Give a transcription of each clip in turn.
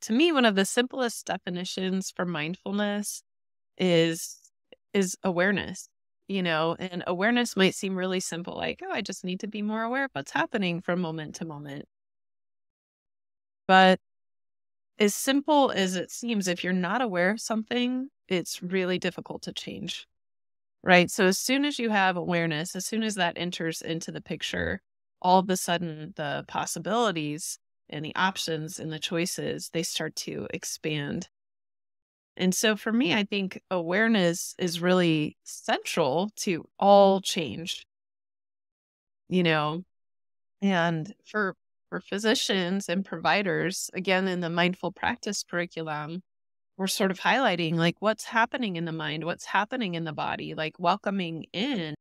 to me, one of the simplest definitions for mindfulness is awareness, and awareness might seem really simple, like, oh, I just need to be more aware of what's happening from moment to moment. But as simple as it seems, if you're not aware of something, it's really difficult to change, right? So as soon as you have awareness, as soon as that enters into the picture, all of a sudden the possibilities and the options and the choices, they start to expand. And so for me, I think awareness is really central to all change, you know, and for physicians and providers, again, in the mindful practice curriculum, we're sort of highlighting like what's happening in the mind, what's happening in the body, like welcoming in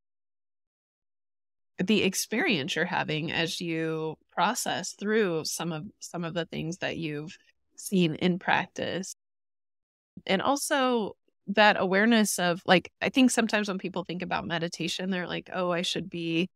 the experience you're having as you process through some of the things that you've seen in practice. And also that awareness of like, I think sometimes when people think about meditation, they're like, oh, I should be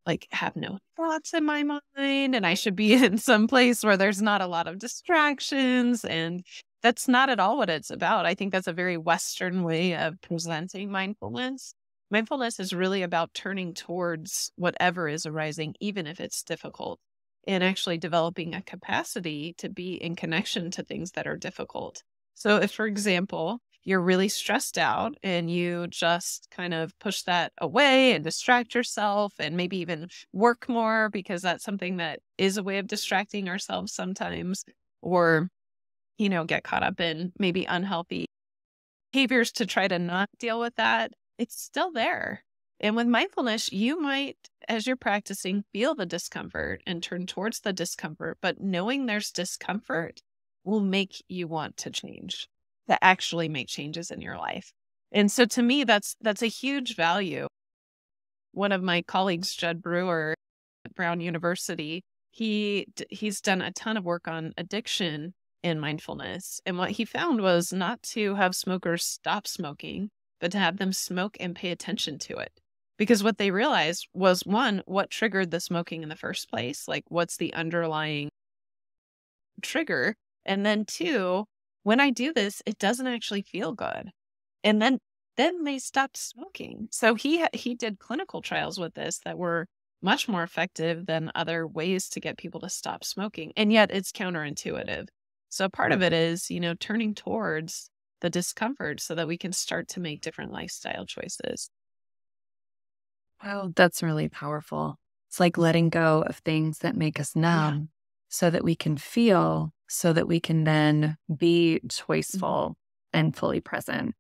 like have no thoughts in my mind and I should be in some place where there's not a lot of distractions. And that's not at all what it's about. I think that's a very Western way of presenting mindfulness. Mindfulness is really about turning towards whatever is arising, even if it's difficult, and actually developing a capacity to be in connection to things that are difficult. So if, for example, you're really stressed out and you just kind of push that away and distract yourself and maybe even work more because that's something that is a way of distracting ourselves sometimes, or, get caught up in maybe unhealthy behaviors to try to not deal with that, it's still there. And with mindfulness, you might, as you're practicing, feel the discomfort and turn towards the discomfort, but knowing there's discomfort will make you want to change, to actually make changes in your life. And so to me, that's a huge value. One of my colleagues, Judd Brewer at Brown University, he's done a ton of work on addiction in mindfulness. And what he found was not to have smokers stop smoking, but to have them smoke and pay attention to it. Because what they realized was, one, what triggered the smoking in the first place? Like, what's the underlying trigger? And then two, when I do this, it doesn't actually feel good. And then they stopped smoking. So he did clinical trials with this that were much more effective than other ways to get people to stop smoking. And yet it's counterintuitive. So part of it is, turning towards the discomfort so that we can start to make different lifestyle choices. Wow, that's really powerful. It's like letting go of things that make us numb so that we can feel, so that we can then be choiceful and fully present.